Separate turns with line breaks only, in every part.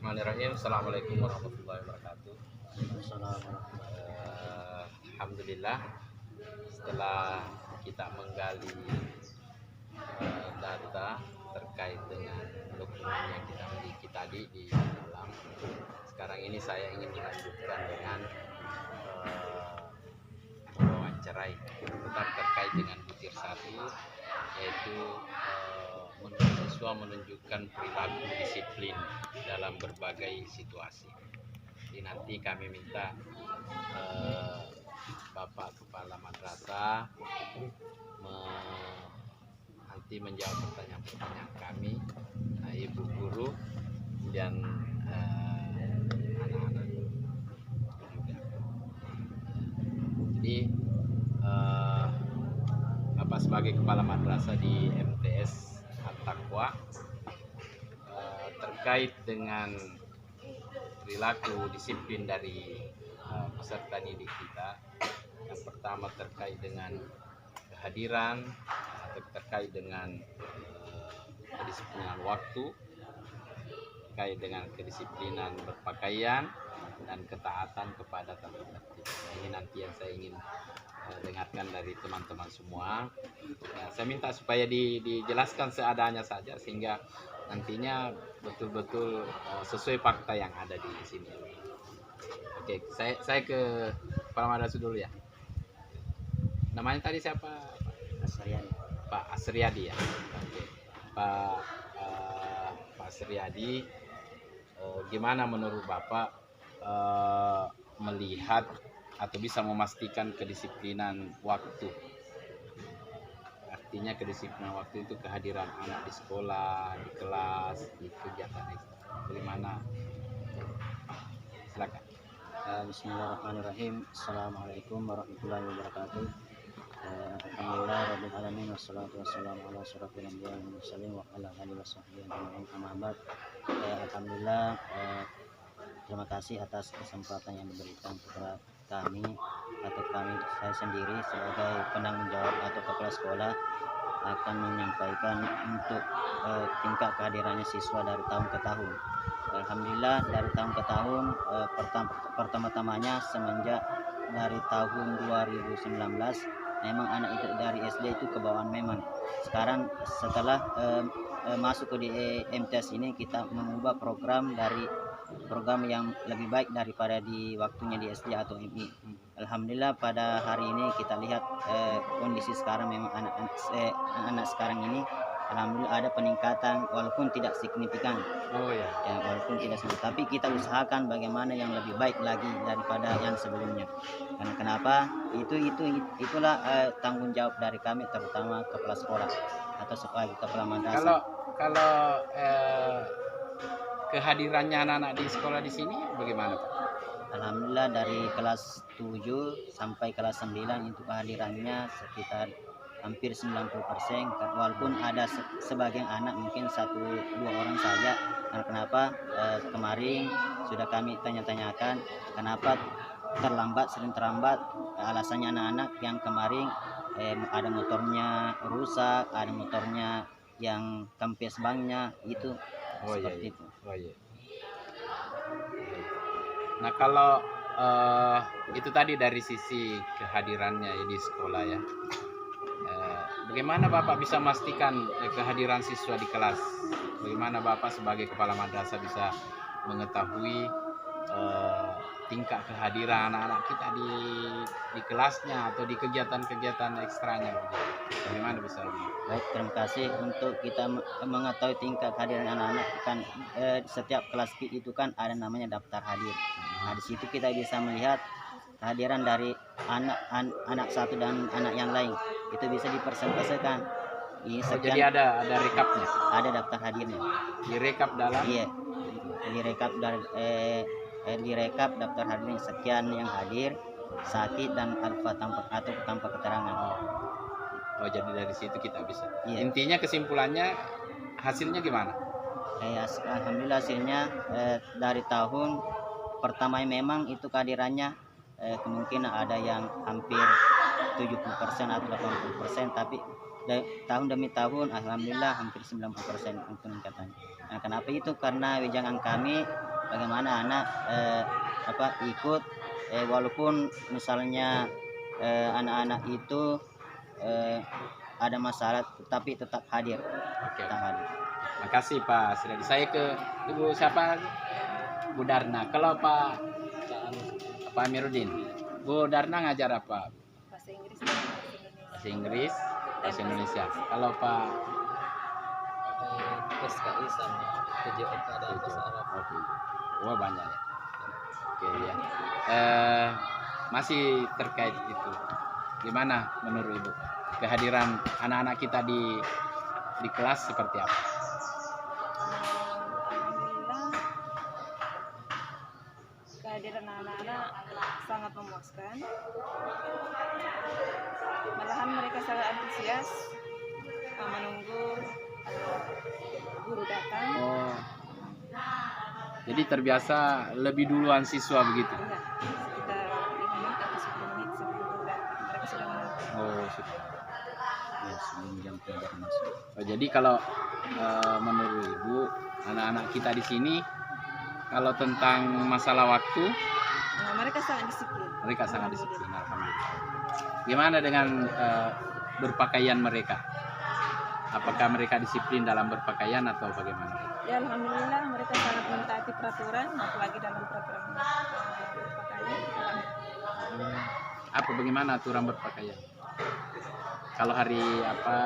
Bismillahirrahmanirrahim. Assalamualaikum warahmatullahi wabarakatuh. Alhamdulillah, setelah kita menggali data terkait dengan dokumen yang kita miliki tadi di dalam, sekarang ini saya ingin melanjutkan dengan mewawancarai tetap terkait dengan butir satu, yaitu siswa menunjukkan perilaku disiplin dalam berbagai situasi. Jadi nanti kami minta Bapak Kepala Madrasah nanti menjawab pertanyaan-pertanyaan kami, Ibu Guru dan anak-anak juga. Jadi Bapak sebagai Kepala Madrasah di MTS At-Taqwa, terkait dengan perilaku disiplin dari peserta didik kita, yang pertama terkait dengan kehadiran atau terkait dengan kedisiplinan waktu, terkait dengan kedisiplinan berpakaian dan ketaatan kepada tata tertib. Ini nanti yang saya ingin dengarkan dari teman-teman semua. Ya, saya minta supaya dijelaskan seadanya saja sehingga nantinya betul-betul sesuai fakta yang ada di sini. Oke, saya ke Kepala Madrasah dulu ya. Namanya tadi siapa?
Asriadi.
Pak Asriadi ya. Oke. Pak Asriadi, gimana menurut Bapak melihat atau bisa memastikan kedisiplinan waktu? Artinya kedisiplinan waktu itu kehadiran anak di sekolah, di kelas, di kegiatan ekstra. Bagaimana? Silakan.
Bismillahirrahmanirrahim. Assalamualaikum warahmatullahi wabarakatuh. Alhamdulillah rabbil alamin, wassalatu wassalamu ala asyrofil anbiya'i wal mursalin wa ala alihi washabbihi ajmain, amma ba'd. Alhamdulillah, terima kasih atas kesempatan yang diberikan kepada kami saya sendiri sebagai penanggung jawab atau kepala sekolah akan menyampaikan untuk tingkat kehadirannya siswa dari tahun ke tahun. Alhamdulillah, dari tahun ke tahun, pertama-tamanya semenjak dari tahun 2019 memang anak itu dari SD itu kebawaan memang. Sekarang setelah masuk ke di MTS ini, kita mengubah program yang lebih baik daripada di waktunya di SD atau MI. Alhamdulillah, pada hari ini kita lihat kondisi sekarang memang anak sekarang ini alhamdulillah ada peningkatan walaupun tidak signifikan. Walaupun tidak signifikan, tapi kita usahakan bagaimana yang lebih baik lagi daripada yang sebelumnya. Karena kenapa? Itulah tanggung jawab dari kami, terutama kepala sekolah atau sebagai kepala madrasah.
Kalau kehadirannya anak-anak di sekolah di sini bagaimana, Pak?
Alhamdulillah, dari kelas 7 sampai kelas 9 itu kehadirannya sekitar hampir 90%, walaupun ada sebagian anak mungkin 1-2 orang saja. Karena kenapa? Kemarin sudah kami tanya-tanyakan kenapa sering terlambat. Alasannya anak-anak yang kemarin ada motornya rusak, ada motornya yang kempes bannya itu. Seperti itu.
Nah, kalau itu tadi dari sisi kehadirannya di sekolah ya. Bagaimana Bapak bisa memastikan kehadiran siswa di kelas? Bagaimana Bapak sebagai kepala madrasah bisa mengetahui tingkat kehadiran anak-anak kita di kelasnya atau di kegiatan-kegiatan ekstranya? Bagaimana bisa?
Baik, terima kasih. Untuk kita mengetahui tingkat kehadiran anak-anak kan setiap kelas itu kan ada namanya daftar hadir. Nah, di situ kita bisa melihat kehadiran dari anak satu dan anak yang lain. Itu bisa dipersentasekan.
Jadi ada rekapnya.
Ada daftar hadirnya.
Direkap dalam?
Iya. Direkap daftar hadirnya, sekian yang hadir, sakit dan alfa tanpa keterangan.
Jadi dari situ kita bisa.
Iya.
Intinya kesimpulannya hasilnya gimana?
Alhamdulillah hasilnya dari tahun pertama memang itu kehadirannya kemungkinan ada yang hampir 70% atau 80%, tapi tahun demi tahun alhamdulillah hampir 90% peningkatannya. Nah, kenapa itu? Karena wejangan kami bagaimana anak ikut, walaupun misalnya anak-anak itu ada masalah tapi tetap hadir.
Oke.
Tetap hadir.
Makasih Pak Siradi. Saya ke Ibu siapa? Bu Darna. Kalau Pak Amiruddin, Bu Darna ngajar apa?
Bahasa Inggris dan
Bahasa Inggris, bahasa Indonesia. Kalau Pak
SKI sama PJOK dan bahasa Arab.
Oke. Wah banyak ya. Oke ya. Masih terkait itu. Gimana menurut Ibu kehadiran anak-anak kita di kelas seperti apa?
Alhamdulillah, kehadiran anak-anak sangat memuaskan. Malahan mereka sangat antusias menunggu guru datang.
Oh. Jadi terbiasa lebih duluan siswa begitu.
Iya, sekitar 5 menit atau 10 menit sebelum guru datang. Mereka sudah menunggu.
Oh, sudah.
Ya, sebelum jam pelajaran masuk.
Oh, jadi kalau menurut Ibu, anak-anak kita di sini kalau tentang masalah waktu,
Nah, mereka sangat disiplin.
mereka sangat disiplin. Alhamdulillah. Gimana dengan berpakaian mereka? Apakah mereka disiplin dalam berpakaian atau bagaimana?
Ya, alhamdulillah mereka sangat mentaati peraturan, apalagi dalam peraturan berpakaian.
Apa bagaimana aturan berpakaian? Kalau hari apa?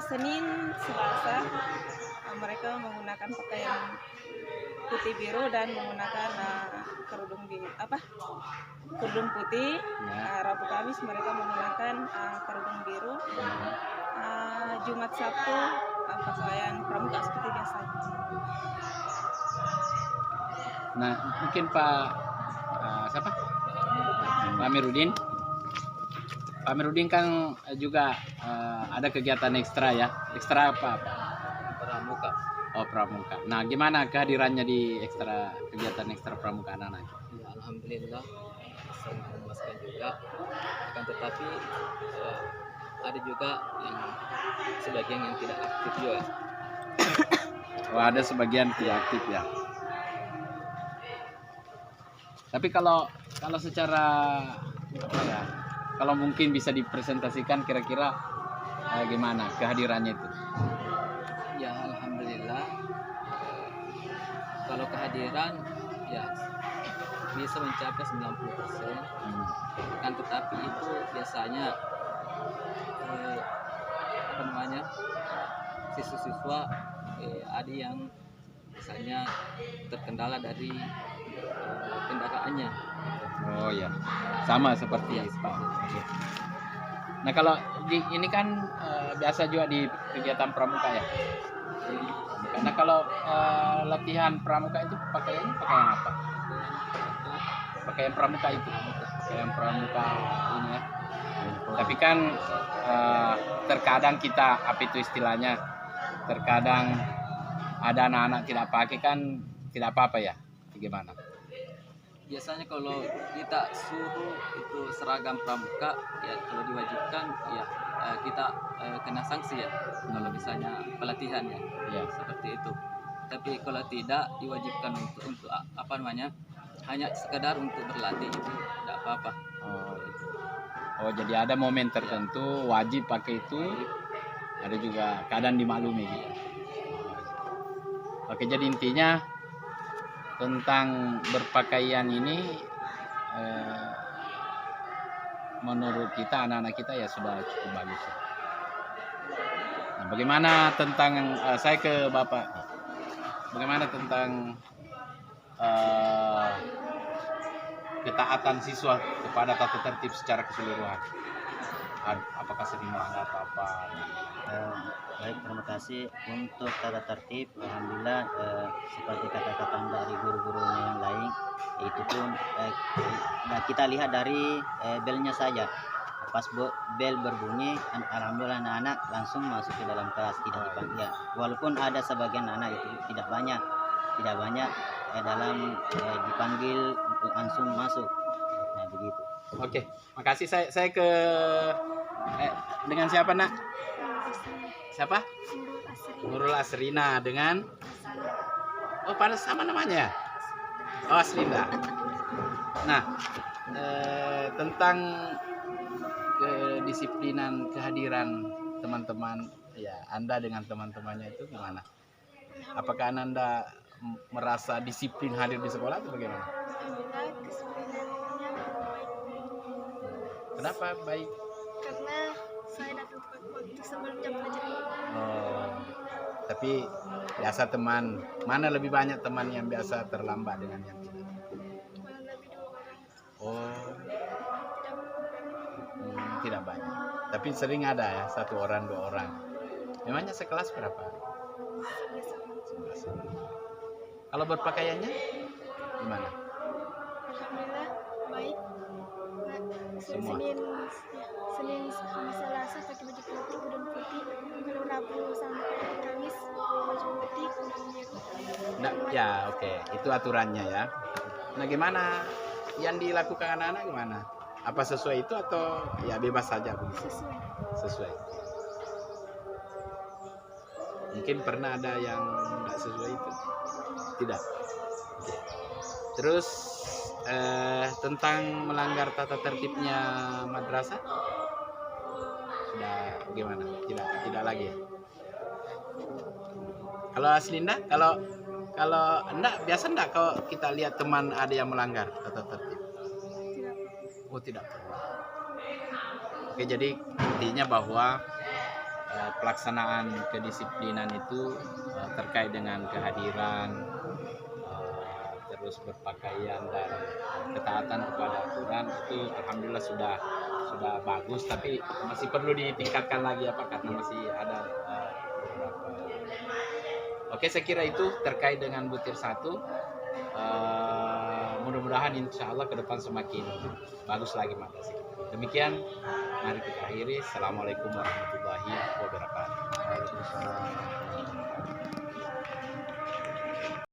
Senin, Selasa, mereka menggunakan pakaian putih biru dan menggunakan kerudung biru, kerudung putih.
Ya.
Rabu Kamis mereka menggunakan kerudung biru. Jumat Sabtu pakaian pramuka seperti biasa.
Nah, mungkin Pak siapa? Pak Amiruddin. Pak Amiruddin kan juga ada kegiatan ekstra ya. Ekstra apa?
Pramuka.
Oh, pramuka. Nah, gimana kehadirannya di kegiatan ekstra pramuka anak-anak?
Ya, alhamdulillah sangat memuaskan juga. Akan tetapi ada juga yang sebagian yang tidak aktif juga.
Oh, ada sebagian tidak aktif ya. Tapi kalau secara apa ya? Kalau mungkin bisa dipresentasikan kira-kira gimana kehadirannya itu?
Ya, alhamdulillah. Kalau kehadiran ya bisa mencapai 90%. Kan tetapi itu biasanya siswa-siswa ada yang misalnya terkendala dari kendaraannya.
Oh ya, sama seperti
Ya,
Pak. Nah kalau ini kan biasa juga di kegiatan pramuka ya. Karena kalau latihan pramuka itu pakaian apa? Pakaian pramuka itu, pakaian pramuka ini ya. Tapi kan terkadang kita apa itu istilahnya, terkadang ada anak-anak tidak pakai kan tidak apa-apa ya. Gimana?
Biasanya kalau kita suruh itu seragam pramuka, ya kalau diwajibkan ya kita kena sanksi ya. Kalau misalnya pelatihan ya,
Ya.
seperti itu. Tapi kalau tidak diwajibkan untuk apa namanya, hanya sekedar untuk berlatih itu tidak apa-apa.
Oh, jadi ada momen tertentu wajib pakai itu, ada juga keadaan dimaklumi gitu. Oke, jadi intinya tentang berpakaian ini menurut kita anak-anak kita ya sudah cukup bagus. Nah, bagaimana tentang saya ke Bapak? Bagaimana tentang ketaatan siswa kepada tata tertib secara keseluruhan? Apakah sering melanggar apa-apa?
Baik, terima kasih untuk tata tertib. Alhamdulillah seperti kata-kata dari guru-gurunya yang lain, itu pun kita lihat dari belnya saja. Pas bel berbunyi, alhamdulillah anak-anak langsung masuk ke dalam kelas, tidak dipanggil. Ya, walaupun ada sebagian anak itu tidak banyak dalam dipanggil langsung masuk. Nah begitu.
Oke, makasih. Saya ke dengan siapa nak? Siapa? Nurul Asrina dengan pada sama namanya. Oh, Aslinda. Nah, tentang kedisiplinan kehadiran teman-teman, ya Anda dengan teman-temannya itu gimana? Apakah Anda merasa disiplin hadir di sekolah atau bagaimana?
Alhamdulillah kesempurnannya baik,
Kenapa baik?
karena saya datang tepat waktu sebelum jam pelajaran.
Oh, tapi biasa teman, mana lebih banyak teman yang biasa terlambat dengan yang tidak?
Kurang lebih 2 orang.
Oh,
Tidak
tidak banyak. Tapi sering ada ya, 1 orang 2 orang. Memangnya sekelas berapa? 11 orang. Kalau berpakaiannya gimana?
Alhamdulillah baik.
Semua?
Senin sampai Selasa pakai baju putih, kemudian putih. Kalau Rabu sampai Kamis baju putih, kemudian biru.
Nah, ya oke, itu aturannya ya. Nah, gimana yang dilakukan anak-anak gimana? Apa sesuai itu atau ya bebas saja begitu?
Sesuai.
Sesuai. Mungkin pernah ada yang tidak sesuai itu? Tidak. Oke. Terus tentang melanggar tata tertibnya madrasah sudah bagaimana? Tidak lagi ya? Kalau Aslinda, kalau enggak biasa enggak kalau kita lihat teman ada yang melanggar tata tertib?
Tidak.
Oh, tidak pernah. Oke, jadi intinya bahwa pelaksanaan kedisiplinan itu terkait dengan kehadiran, terus berpakaian dan ketaatan kepada aturan itu alhamdulillah sudah bagus, tapi masih perlu ditingkatkan lagi apa karena masih ada beberapa. Oke, saya kira itu terkait dengan butir 1. Mudah-mudahan insya Allah ke depan semakin bagus lagi madrasah kita. Demikian, mari kita akhiri. Assalamualaikum warahmatullahi wabarakatuh.
Waalaikumsalam.